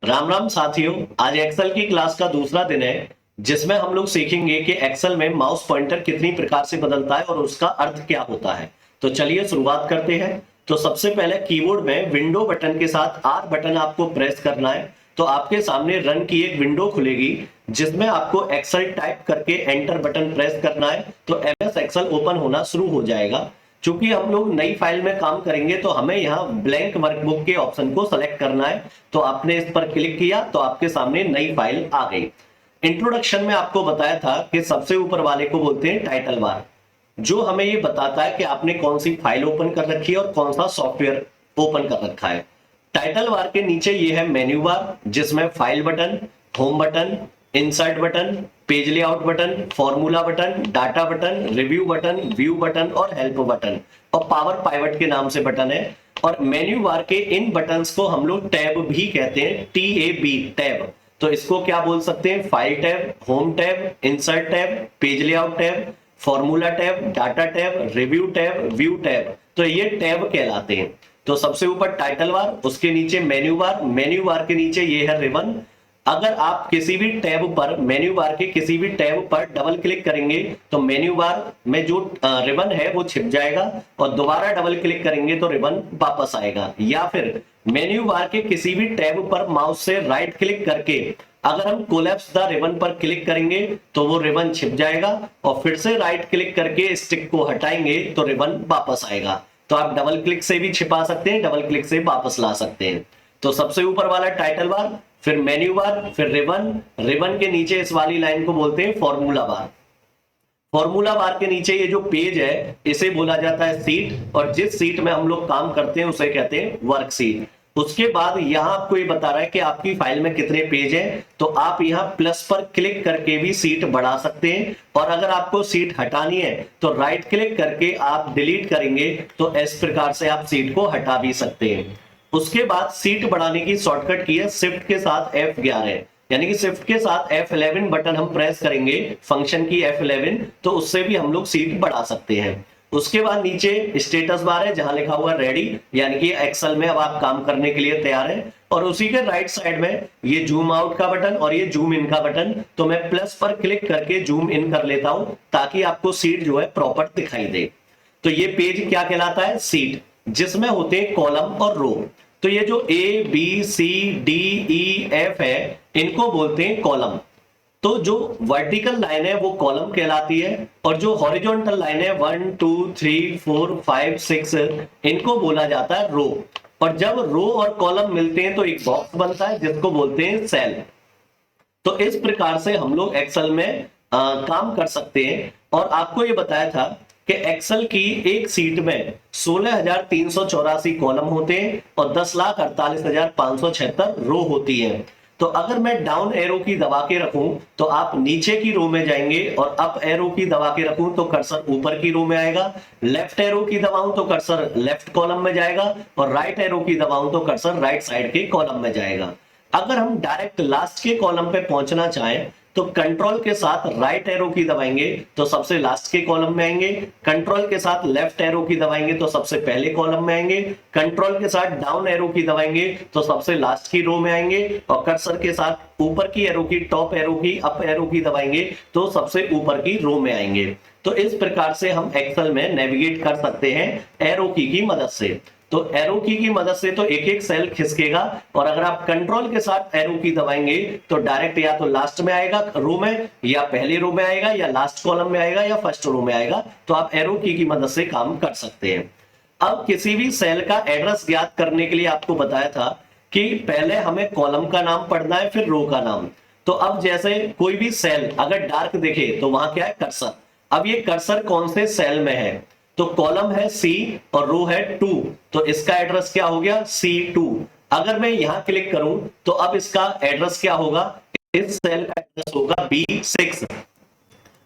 राम राम साथियों, आज एक्सेल की क्लास का दूसरा दिन है जिसमें हम लोग सीखेंगे कि एक्सेल में माउस पॉइंटर कितनी प्रकार से बदलता है और उसका अर्थ क्या होता है। तो चलिए शुरुआत करते हैं। तो सबसे पहले कीबोर्ड में विंडो बटन के साथ आर बटन आपको प्रेस करना है। तो आपके सामने रन की एक विंडो खुलेगी जिसमें आपको एक्सेल टाइप करके एंटर बटन प्रेस करना है। तो एमएस एक्सेल ओपन होना शुरू हो जाएगा। चूंकि हम लोग नई फाइल में काम करेंगे तो हमें यहाँ ब्लैंक वर्कबुक के ऑप्शन को सेलेक्ट करना है। तो आपने इस पर क्लिक किया तो आपके सामने नई फाइल आ गई। इंट्रोडक्शन में आपको बताया था कि सबसे ऊपर वाले को बोलते हैं टाइटल बार, जो हमें ये बताता है कि आपने कौन सी फाइल ओपन कर रखी है और कौन सा सॉफ्टवेयर ओपन कर रखा है। टाइटल बार के नीचे ये है मेन्यू बार, जिसमें file button, home button, insert button, page layout button, formula button, data button, review button, view button और हेल्प बटन और पावर पाइवट के नाम से बटन है। और मेन्यू बार के इन बटन्स को हम लोग टैब भी कहते हैं, TAB टैब। तो इसको क्या बोल सकते हैं? File tab, home tab, insert tab, page layout tab, formula tab, data tab, review tab, view tab. तो ये टैब कहलाते हैं। तो सबसे ऊपर टाइटल बार, उसके नीचे मेन्यू बार, मेन्यू बार के नीचे ये है रिबन। अगर आप किसी भी टैब पर, मेन्यू बार के किसी भी टैब पर डबल क्लिक करेंगे तो मेन्यू बार में जो रिबन है वो छिप जाएगा और दोबारा डबल क्लिक करेंगे तो रिबन वापस आएगा। या फिर मेन्यू बार के किसी भी टैब पर माउस से राइट क्लिक करके अगर हम कोलैप्स द रिबन पर क्लिक करेंगे तो वो रिबन छिप जाएगा और फिर से राइट क्लिक करके स्टिक को हटाएंगे तो रिबन वापस आएगा। तो आप डबल क्लिक से भी छिपा सकते हैं, डबल क्लिक से वापस ला सकते हैं। तो सबसे ऊपर वाला टाइटल बार, फिर मेन्यू बार, फिर रिबन। रिबन के नीचे इस वाली लाइन को बोलते हैं फॉर्मूला बार। फॉर्मूला बार के नीचे ये जो पेज है इसे बोला जाता है सीट, और जिस सीट में हम लोग काम करते हैं उसे कहते हैं वर्कशीट। उसके बाद यहाँ आपको ये बता रहा है कि आपकी फाइल में कितने पेज हैं। तो आप यहाँ प्लस पर क्लिक करके भी सीट बढ़ा सकते हैं, और अगर आपको सीट हटानी है तो राइट क्लिक करके आप डिलीट करेंगे तो इस प्रकार से आप सीट को हटा भी सकते हैं। उसके बाद सीट बढ़ाने की शॉर्टकट की है शिफ्ट के साथ F11, यानी कि शिफ्ट के साथ F11 बटन हम प्रेस करेंगे, फंक्शन की F11, तो उससे भी हम लोग सीट बढ़ा सकते हैं। उसके बाद नीचे स्टेटस बार है जहां लिखा हुआ रेडी, यानी कि एक्सेल में अब आप काम करने के लिए तैयार हैं। और उसी के राइट साइड में ये जूम आउट का बटन और ये जूम इन का बटन। तो मैं प्लस पर क्लिक करके जूम इन कर लेता हूं ताकि आपको सीट जो है प्रॉपर दिखाई दे। तो ये पेज क्या कहलाता है? सीट, जिसमें होते हैं कॉलम और रो। तो ये जो ABCDEF है इनको बोलते हैं कॉलम। तो जो वर्टिकल लाइन है वो कॉलम कहलाती है, और जो हॉरिजॉन्टल लाइन है 1 2 3 4 5 6 इनको बोला जाता है रो। और जब रो और कॉलम मिलते हैं तो एक बॉक्स बनता है जिसको बोलते हैं सेल। तो इस प्रकार से हम लोग एक्सेल में काम कर सकते हैं। और आपको ये बताया था कि एक्सेल की एक सीट में 16,384 कॉलम होते हैं और 10,48,576 रो होती है। तो अगर मैं डाउन एरो की दबा के रखूं तो आप नीचे की रो में जाएंगे, और अप एरो की दबा के रखूं तो कर्सर ऊपर की रो में आएगा। लेफ्ट एरो की दबाऊं तो कर्सर लेफ्ट कॉलम में जाएगा, और राइट एरो की दबाऊं तो कर्सर राइट साइड के कॉलम में जाएगा। अगर हम डायरेक्ट लास्ट के कॉलम पे पहुंचना चाहें तो कंट्रोल के साथ राइट एरो की दबाएंगे तो सबसे लास्ट के कॉलम में आएंगे। कंट्रोल के साथ लेफ्ट एरो की दबाएंगे तो सबसे पहले कॉलम में आएंगे। कंट्रोल के साथ डाउन एरो की दबाएंगे तो सबसे लास्ट की रो में आएंगे, और कर्सर के साथ ऊपर की एरो की, टॉप एरो की, अप एरो की दबाएंगे तो सबसे ऊपर की रो में आएंगे। तो इस प्रकार से हम एक्सेल में नेविगेट कर सकते हैं एरो की मदद से। तो एरो की मदद से तो एक एक सेल खिसकेगा, और अगर आप कंट्रोल के साथ एरो की दबाएंगे तो डायरेक्ट या तो लास्ट में आएगा रो में, या पहली रो में आएगा, या लास्ट कॉलम में आएगा, या फर्स्ट रो में आएगा। तो आप एरो की मदद से काम कर सकते हैं। अब किसी भी सेल का एड्रेस ज्ञात करने के लिए आपको बताया था कि पहले हमें कॉलम का नाम पढ़ना है फिर रो का नाम। तो अब जैसे कोई भी सेल अगर डार्क दिखे तो वहां क्या है? कर्सर। अब ये कर्सर कौन से सेल में है? तो कॉलम है C और रो है 2, तो इसका एड्रेस क्या हो गया? C2। अगर मैं यहां क्लिक करूं तो अब इसका एड्रेस क्या होगा? इस सेल का एड्रेस होगा B6।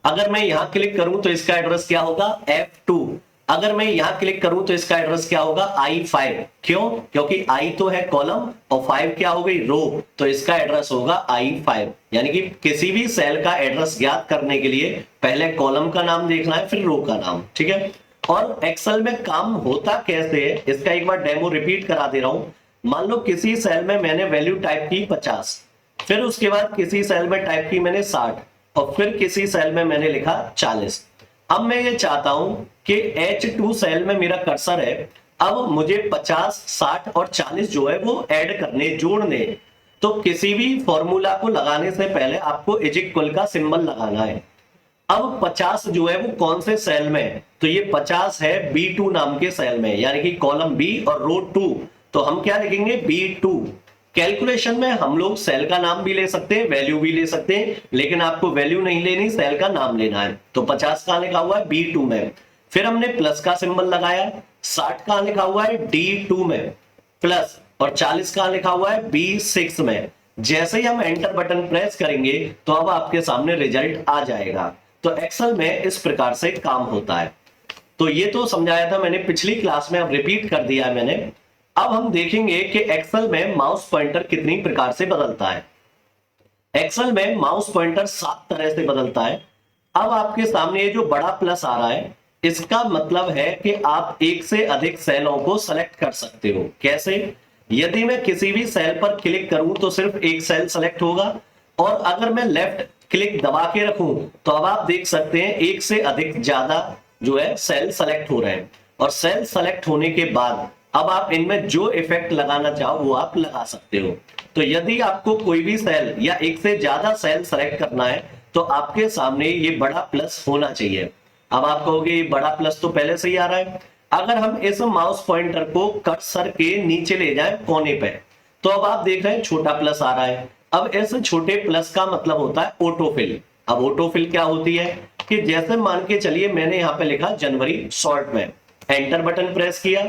अगर मैं यहां क्लिक करूं तो इसका एड्रेस क्या होगा? F2। अगर मैं यहां क्लिक करूं तो इसका एड्रेस क्या होगा? I5। क्यों? क्योंकि I तो है कॉलम और 5 क्या हो गई? रो। तो इसका एड्रेस होगा I5। यानी कि किसी भी सेल का एड्रेस ज्ञात करने के लिए पहले कॉलम का नाम देखना है फिर रो का नाम। ठीक है। और एक्सेल में काम होता कैसे है इसका एक बार डेमो रिपीट करा दे रहा हूं। मान लो किसी सेल में मैंने वैल्यू टाइप की 50, फिर उसके बाद किसी सेल में टाइप की मैंने 60 और फिर किसी सेल में मैंने लिखा 40। अब मैं ये चाहता हूं कि H2 सेल में मेरा कर्सर है, अब मुझे 50, 60 और 40 जो है वो ऐड करने, जोड़ने। तो किसी भी फॉर्मूला को लगाने से पहले आपको इज इक्वल का सिंबल लगाना है। अब 50 जो है वो कौन से सेल में है? तो ये 50 है B2 नाम के सेल में, यानी कि कॉलम B और रो 2। तो हम क्या लिखेंगे? B2। कैलकुलेशन में हम लोग सेल का नाम भी ले सकते हैं, वैल्यू भी ले सकते हैं, लेकिन आपको वैल्यू नहीं लेनी, सेल का नाम लेना है। तो 50 कहां लिखा हुआ है? B2 में। फिर हमने प्लस का सिंबल लगाया। 60 कहां लिखा हुआ है? D2 में प्लस, और 40 कहां लिखा हुआ है? B6 में। जैसे ही हम एंटर बटन प्रेस करेंगे तो अब आपके सामने रिजल्ट आ जाएगा। तो एक्सेल में इस प्रकार से काम होता है। तो ये तो समझाया था मैंने पिछली क्लास में, अब रिपीट कर दिया है मैंने। अब हम देखेंगे कि एक्सेल में माउस पॉइंटर कितनी प्रकार से बदलता है। एक्सेल में माउस पॉइंटर 7 तरह से बदलता है। अब आपके सामने ये जो बड़ा प्लस आ रहा है, इसका मतलब है कि आप एक से अधिक सेलों को सेलेक्ट कर सकते हो। कैसे? यदि मैं किसी भी सेल पर क्लिक करूं तो सिर्फ एक सेल सेलेक्ट होगा, और अगर मैं लेफ्ट क्लिक दबा के रखूं तो अब आप देख सकते हैं एक से अधिक ज्यादा जो है सेल सेलेक्ट हो रहे हैं। और सेल सेलेक्ट होने के बाद अब आप इनमें जो इफेक्ट लगाना चाहो वो आप लगा सकते हो। तो यदि आपको कोई भी सेल या एक से ज्यादा सेल सेलेक्ट करना है तो आपके सामने ये बड़ा प्लस होना चाहिए। अब आप कहोगे ये बड़ा प्लस तो पहले से ही आ रहा है। अगर हम इस माउस पॉइंटर को कर्सर के नीचे ले जाएं कोने पे, तो अब आप देख रहे हैं छोटा प्लस आ रहा है। अब इस छोटे प्लस का मतलब होता है ऑटोफिल। अब ऑटोफिल क्या होती है कि जैसे मान के चलिए मैंने यहां पे लिखा जनवरी शॉर्ट में, एंटर बटन प्रेस किया,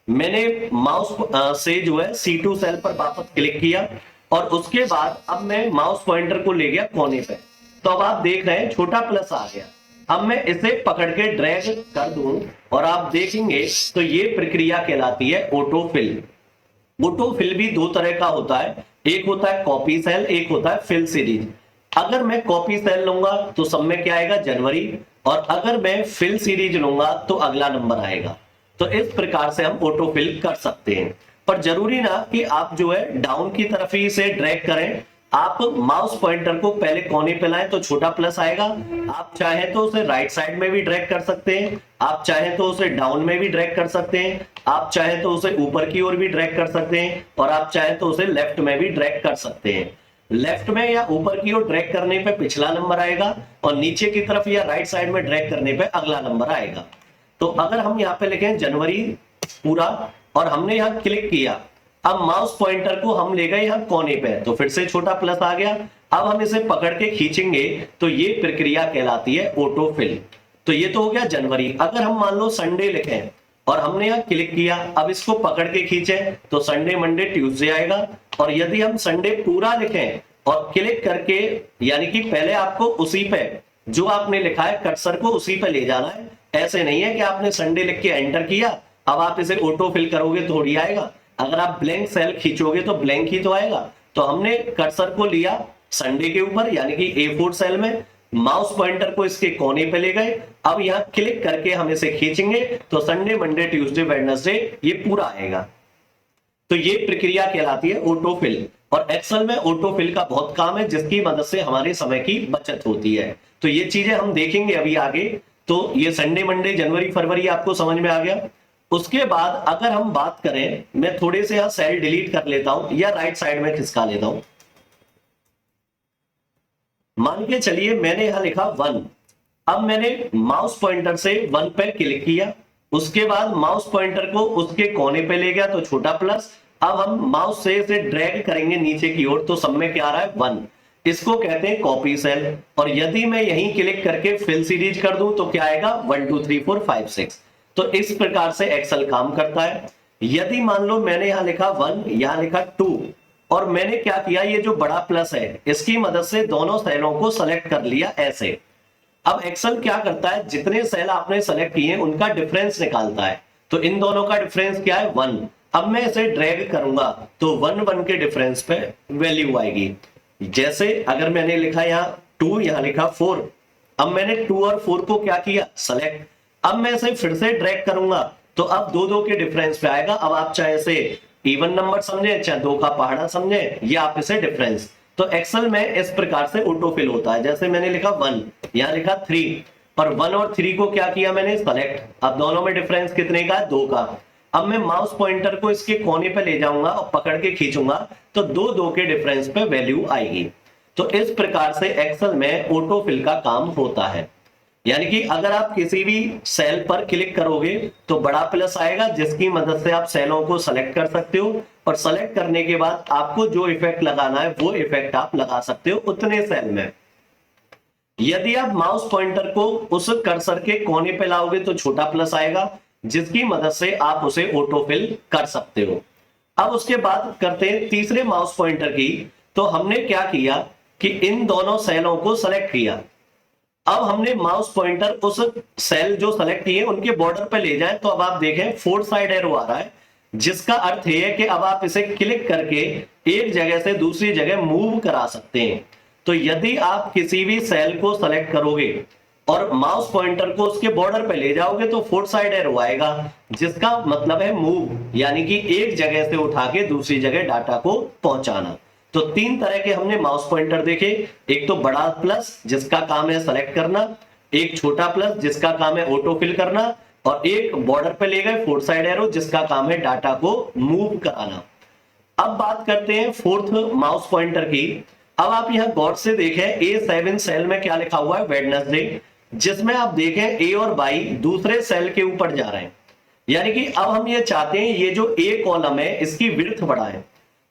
मैंने माउस से जो है C2 सेल पर वापस क्लिक किया, और उसके बाद अब मैं माउस पॉइंटर को ले गया कोने पे। तो अब आप देख रहे हैं छोटा प्लस आ गया। अब मैं इसे पकड़ के ड्रैग कर दूं और आप देखेंगे तो ये प्रक्रिया कहलाती है ऑटोफिल। ऑटोफिल भी दो तरह का होता है, एक होता है कॉपी सेल, एक होता है फिल सीरीज। अगर मैं कॉपी सेल लूंगा तो सब में क्या आएगा? जनवरी, और अगर मैं फिल सीरीज लूंगा तो अगला नंबर आएगा। तो इस प्रकार से हम ऑटोफिल कर सकते हैं, पर जरूरी ना कि आप जो है डाउन की तरफ ही इसे ड्रैग करें। आप माउस पॉइंटर को पहले कोने पे लाएं तो छोटा प्लस आएगा। आप चाहें तो उसे राइट साइड में भी ड्रैग कर सकते हैं, आप चाहें तो उसे डाउन में भी ड्रैग कर सकते हैं, आप चाहें तो उसे ऊपर की ओर भी ड्रैग कर सकते हैं, और आप चाहें तो उसे लेफ्ट में भी ड्रैग कर सकते हैं। लेफ्ट में या ऊपर की ओर ड्रैग करने पे पिछला नंबर आएगा, और नीचे की तरफ या राइट साइड में ड्रैग करने पे अगला नंबर आएगा। तो अगर हम यहाँ पे लिखें जनवरी पूरा और हमने यहाँ क्लिक किया, अब माउस पॉइंटर को हम ले गए यहाँ कोने पे, तो फिर से छोटा प्लस आ गया। अब हम इसे पकड़ के खींचेंगे तो ये प्रक्रिया कहलाती है ऑटोफिल। तो ये तो हो गया जनवरी। अगर हम मान लो संडे लिखें और हमने यहाँ क्लिक किया, अब इसको पकड़ के खींचे तो संडे, मंडे, ट्यूसडे आएगा। और यदि हम संडे पूरा लिखें और क्लिक करके, यानी कि पहले आपको उसी पे जो आपने लिखा है कर्सर को उसी पे ले जाना है। ऐसे नहीं है कि आपने संडे लिख के एंटर किया, अब आप इसे ऑटोफिल करोगे थोड़ी आएगा। अगर आप ब्लैंक सेल खींचोगे तो ब्लैंक ही तो आएगा। तो हमने कर्सर को लिया संडे के ऊपर, यानी कि A4 सेल में, माउस पॉइंटर को इसके कोने पे ले गए। अब यहाँ क्लिक करके हम इसे खींचेंगे तो संडे, मंडे, ट्यूसडे, वेडनेसडे ये पूरा आएगा। तो ये प्रक्रिया कहलाती है ऑटोफिल। और एक्सेल में ऑटोफिल का बहुत काम है, जिसकी मदद से हमारे समय की बचत होती है। तो ये चीजें हम देखेंगे अभी आगे। तो ये संडे, मंडे, जनवरी, फरवरी आपको समझ में आ गया। उसके बाद अगर हम बात करें, मैं थोड़े से यहां सेल डिलीट कर लेता हूं या राइट साइड में खिसका लेता हूं। मान के चलिए मैंने यहां लिखा 1। अब मैंने माउस पॉइंटर से 1 पे क्लिक किया, उसके बाद माउस पॉइंटर को उसके कोने पे ले गया तो छोटा प्लस। अब हम माउस से इसे ड्रैग करेंगे नीचे की ओर तो सब में क्या आ रहा है? 1। इसको कहते हैं कॉपी सेल। और यदि मैं यहीं क्लिक करके फिल सीरीज कर दूं तो क्या आएगा? 1 2 3 4 5 6। तो इस प्रकार से एक्सेल काम करता है। यदि मान लो मैंने यहां लिखा 1, यहां लिखा 2, और मैंने क्या किया, ये जो बड़ा प्लस है इसकी मदद से दोनों सेलों को सेलेक्ट कर लिया ऐसे। अब एक्सेल क्या करता है, जितने सेल आपने सेलेक्ट किए उनका डिफरेंस निकालता है। तो इन दोनों का डिफरेंस क्या है? 1। अब मैं इसे ड्रैग करूंगा तो 1 1 के डिफरेंस पे वैल्यू आएगी। जैसे अगर मैंने लिखा यहाँ 2, यहां लिखा 4, अब मैंने 2 और 4 को क्या किया? सेलेक्ट। अब मैं इसे फिर से ड्रैग करूंगा तो अब 2 2 के डिफरेंस पे आएगा। अब आप चाहे इसे इवन नंबर समझे चाहे 2 का पहाड़ा समझे या आप इसे डिफरेंस। तो एक्सेल में इस प्रकार से ऑटोफिल होता है। जैसे मैंने लिखा 1, यहां लिखा 3, पर 1 और 3 को क्या किया मैंने, सेलेक्ट। अब दोनों में डिफरेंस कितने का है, 2 का। अब मैं माउस पॉइंटर को इसके कोने पे ले जाऊंगा और पकड़ के खींचूंगा तो 2 के डिफरेंस पे वैल्यू आएगी। तो इस प्रकार से एक्सेल में ऑटोफिल का काम होता है। यानी कि अगर आप किसी भी सेल पर क्लिक करोगे तो बड़ा प्लस आएगा, जिसकी मदद से आप सेलों को सेलेक्ट कर सकते हो, और सेलेक्ट करने के बाद आपको जो इफेक्ट लगाना है वो इफेक्ट आप लगा सकते हो उतने सेल में। यदि आप माउस पॉइंटर को उस कर्सर के कोने पे लाओगे तो छोटा प्लस आएगा, जिसकी मदद से आप उसे ऑटोफिल कर सकते हो। अब उसके बाद करते हैं तीसरे माउस पॉइंटर की। तो हमने क्या किया कि इन दोनों सेलों को सेलेक्ट किया। अब हमने माउस पॉइंटर उस सेल जो सेलेक्ट किए उनके बॉर्डर पे ले जाए तो अब आप देखें 4 साइड एरो आ रहा है, जिसका अर्थ है कि अब आप इसे क्लिक करके एक जगह से दूसरी जगह मूव करा सकते हैं। तो यदि आप किसी भी सेल को सेलेक्ट करोगे और माउस पॉइंटर को उसके बॉर्डर पे ले जाओगे तो 4 साइड एरो आएगा, जिसका मतलब है मूव, यानी कि एक जगह से उठा के दूसरी जगह डाटा को पहुंचाना। तो 3 तरह के हमने माउस पॉइंटर देखे। एक तो बड़ा प्लस जिसका काम है सेलेक्ट करना, एक छोटा प्लस जिसका काम है ऑटोफिल करना, और एक बॉर्डर पे ले गए 4 साइड एरो जिसका काम है डाटा को मूव कराना। अब बात करते हैं फोर्थ माउस पॉइंटर की। अब आप यहां गौर से देखें A7 सेल में क्या लिखा हुआ है, वेडनेसडे, जिसमें आप देखें A और Y दूसरे सेल के ऊपर जा रहे हैं। यानी कि अब हम ये चाहते हैं ये जो A कॉलम है इसकी विड्थ बढ़ाएं।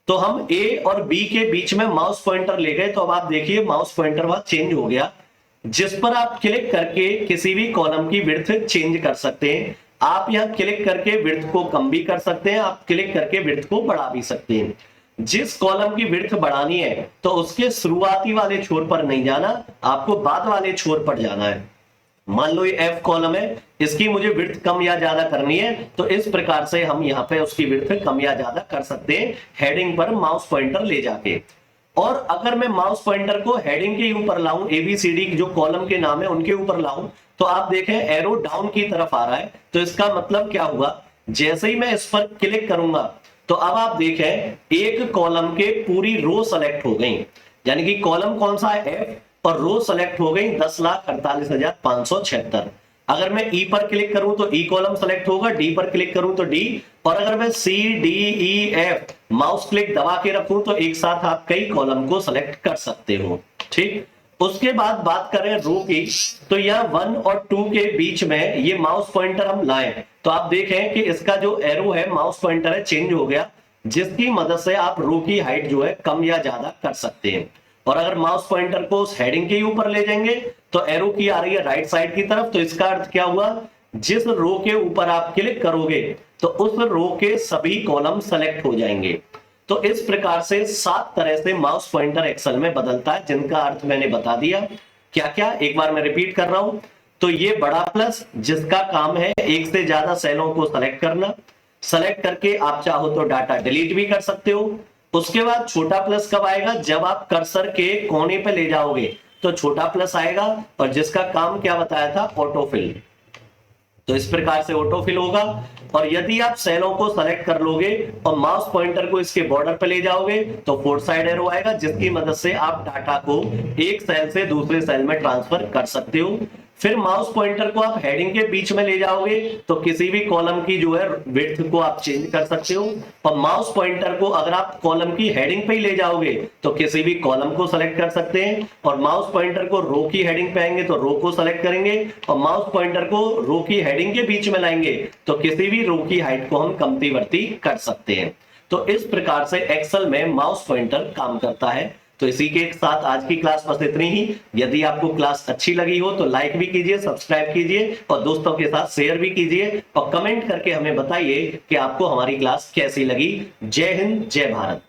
तो हम A और B के बीच में माउस पॉइंटर ले गए तो अब आप देखिए माउस पॉइंटर वहां चेंज हो गया, जिस पर आप क्लिक करके किसी भी कॉलम की विड्थ चेंज कर सकते हैं। आप यहां क्लिक करके विड्थ को कम भी कर सकते हैं, आप क्लिक करके विड्थ को बढ़ा भी सकते हैं। जिस कॉलम की विड्थ बढ़ानी है तो उसके शुरुआती वाले छोर पर नहीं जाना, आपको बाद वाले छोर पर जाना है। मान लो ये F कॉलम है, इसकी मुझे विड्थ कम या ज्यादा करनी है, तो इस प्रकार से हम यहाँ पे उसकी विड्थ कम या ज्यादा कर सकते हैं हेडिंग पर माउस पॉइंटर ले जाके। और अगर मैं माउस पॉइंटर को हेडिंग के ऊपर लाऊं, ABCD जो कॉलम के नाम है उनके ऊपर लाऊं, तो आप देखें एरो डाउन की तरफ आ रहा है। तो इसका मतलब क्या हुआ, जैसे ही मैं इस पर क्लिक करूंगा तो अब आप देखें एक कॉलम के पूरी रो सेलेक्ट हो गई। यानी कि कॉलम कौन सा है, F, और रो सेलेक्ट हो गई 10,48,576। अगर मैं E पर क्लिक करूं तो E कॉलम सेलेक्ट होगा, D पर क्लिक करूं तो D, और अगर मैं C D E F mouse click दबा के रखूं तो एक साथ आप कई कॉलम को सेलेक्ट कर सकते हो। ठीक, उसके बाद बात करें रो की। तो यहाँ 1 और 2 के बीच में ये माउस पॉइंटर हम लाएं तो आप देखें कि इसका जो एरो है माउस पॉइंटर है चेंज हो गया, जिसकी मदद से आप रो की हाइट जो है कम या ज्यादा कर सकते हैं। और अगर माउस पॉइंटर को उस हेडिंग के ऊपर ले जाएंगे तो एरो की आ रही है राइट साइड की तरफ। तो इसका अर्थ क्या हुआ, जिस रो के ऊपर आप क्लिक करोगे तो उस रो के सभी कॉलम सेलेक्ट हो जाएंगे। तो इस प्रकार से 7 तरह से माउस पॉइंटर एक्सेल में बदलता है, जिनका अर्थ मैंने बता दिया। क्या क्या, एक बार मैं रिपीट कर रहा हूं। तो ये बड़ा प्लस जिसका काम है एक से ज्यादा सेलों को सेलेक्ट करना, सेलेक्ट करके आप चाहो तो डाटा डिलीट भी कर सकते हो। उसके बाद छोटा प्लस कब आएगा, जब आप कर्सर के कोने पे ले जाओगे तो छोटा प्लस आएगा, और जिसका काम क्या बताया था, ऑटोफिल। तो इस प्रकार से ऑटोफिल होगा। और यदि आप सेलों को सेलेक्ट कर लोगे और माउस पॉइंटर को इसके बॉर्डर पे ले जाओगे तो 4 साइड एरो आएगा, जिसकी मदद से आप डाटा को एक सेल से दूसरे सेल में ट्रांसफर कर सकते हो। फिर माउस पॉइंटर को आप हेडिंग के बीच में ले जाओगे तो किसी भी कॉलम की जो है विड्थ को आप चेंज कर सकते हो। और माउस पॉइंटर को अगर आप कॉलम की हेडिंग पे ही ले जाओगे तो किसी भी कॉलम को सेलेक्ट कर सकते हैं। और माउस पॉइंटर को रो की हेडिंग पे आएंगे तो रो को सेलेक्ट करेंगे, और माउस पॉइंटर को रो की हेडिंग के बीच में लाएंगे तो किसी भी रो की हाइट को हम कमती बढ़ती कर सकते हैं। तो इस प्रकार से एक्सेल में माउस पॉइंटर काम करता है। तो इसी के साथ आज की क्लास बस इतनी ही। यदि आपको क्लास अच्छी लगी हो तो लाइक भी कीजिए, सब्सक्राइब कीजिए, और दोस्तों के साथ शेयर भी कीजिए, और कमेंट करके हमें बताइए कि आपको हमारी क्लास कैसी लगी। जय हिंद, जय भारत।